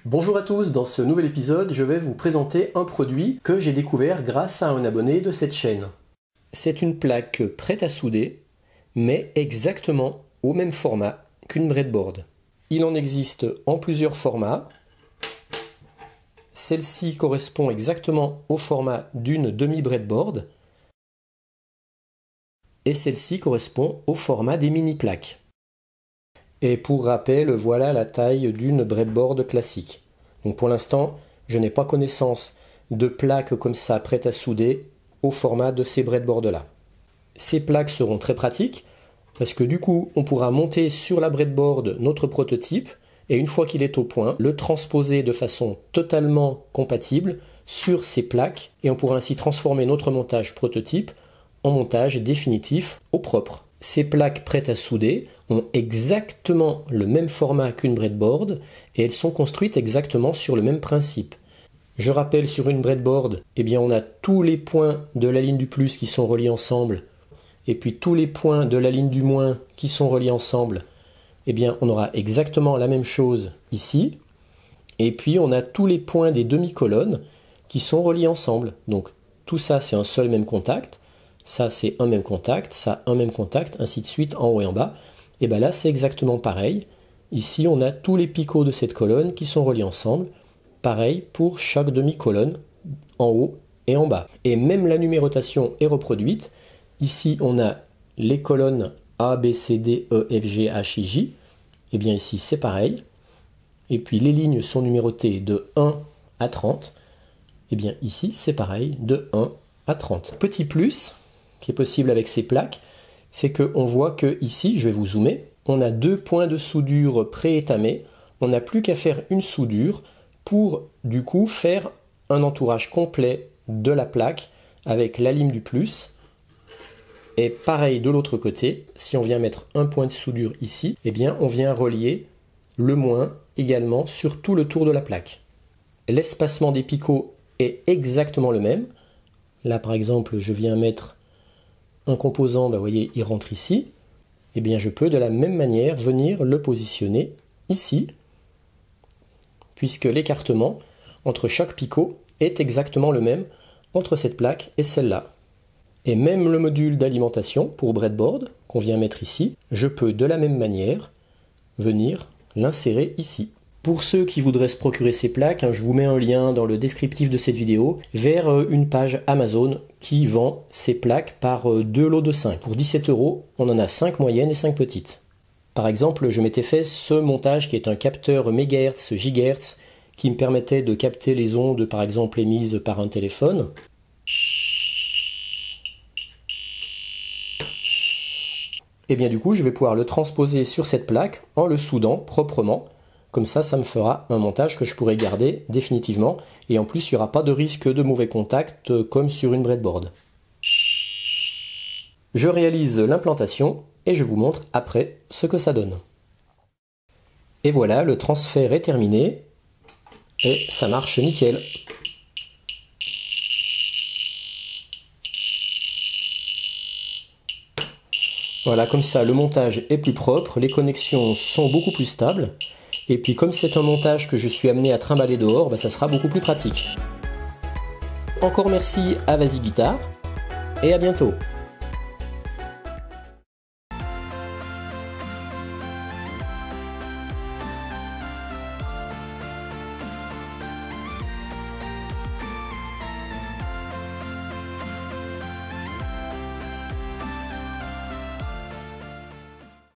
Bonjour à tous, dans ce nouvel épisode, je vais vous présenter un produit que j'ai découvert grâce à un abonné de cette chaîne. C'est une plaque prête à souder, mais exactement au même format qu'une breadboard. Il en existe en plusieurs formats. Celle-ci correspond exactement au format d'une demi-breadboard et celle-ci correspond au format des mini-plaques. Et pour rappel, voilà la taille d'une breadboard classique. Donc pour l'instant, je n'ai pas connaissance de plaques comme ça prêtes à souder au format de ces breadboards-là. Ces plaques seront très pratiques parce que du coup, on pourra monter sur la breadboard notre prototype et une fois qu'il est au point, le transposer de façon totalement compatible sur ces plaques et on pourra ainsi transformer notre montage prototype en montage définitif au propre. Ces plaques prêtes à souder ont exactement le même format qu'une breadboard et elles sont construites exactement sur le même principe. Je rappelle, sur une breadboard, on a tous les points de la ligne du plus qui sont reliés ensemble et puis tous les points de la ligne du moins qui sont reliés ensemble. On aura exactement la même chose ici. Et puis on a tous les points des demi-colonnes qui sont reliés ensemble. Donc tout ça c'est un seul même contact. Ça c'est un même contact, ça un même contact, ainsi de suite en haut et en bas. Et bien là c'est exactement pareil. Ici on a tous les picots de cette colonne qui sont reliés ensemble. Pareil pour chaque demi-colonne en haut et en bas. Et même la numérotation est reproduite. Ici on a les colonnes A, B, C, D, E, F, G, H, I, J. Et bien ici c'est pareil. Et puis les lignes sont numérotées de 1 à 30. Et bien ici c'est pareil, de 1 à 30. Petit plus qui est possible avec ces plaques, c'est qu'on voit que ici, je vais vous zoomer, on a deux points de soudure préétamés. On n'a plus qu'à faire une soudure pour du coup faire un entourage complet de la plaque avec la lime du plus. Et pareil de l'autre côté, si on vient mettre un point de soudure ici, on vient relier le moins également sur tout le tour de la plaque. L'espacement des picots est exactement le même. Là par exemple, je viens mettre un composant, vous voyez, il rentre ici. Je peux de la même manière venir le positionner ici, puisque l'écartement entre chaque picot est exactement le même entre cette plaque et celle-là. Et même le module d'alimentation pour breadboard qu'on vient mettre ici, je peux de la même manière venir l'insérer ici. Pour ceux qui voudraient se procurer ces plaques, je vous mets un lien dans le descriptif de cette vidéo vers une page Amazon qui vend ces plaques par 2 lots de 5. Pour 17 €, on en a 5 moyennes et 5 petites. Par exemple, je m'étais fait ce montage qui est un capteur MHz, GHz, qui me permettait de capter les ondes, par exemple émises par un téléphone. Et bien du coup, je vais pouvoir le transposer sur cette plaque en le soudant proprement. Comme ça, ça me fera un montage que je pourrai garder définitivement. Et en plus, il n'y aura pas de risque de mauvais contact comme sur une breadboard. Je réalise l'implantation et je vous montre après ce que ça donne. Et voilà, le transfert est terminé. Et ça marche nickel. Voilà, comme ça, le montage est plus propre, les connexions sont beaucoup plus stables. Et puis comme c'est un montage que je suis amené à trimballer dehors, ça sera beaucoup plus pratique. Encore merci à Vas-y Guitare et à bientôt.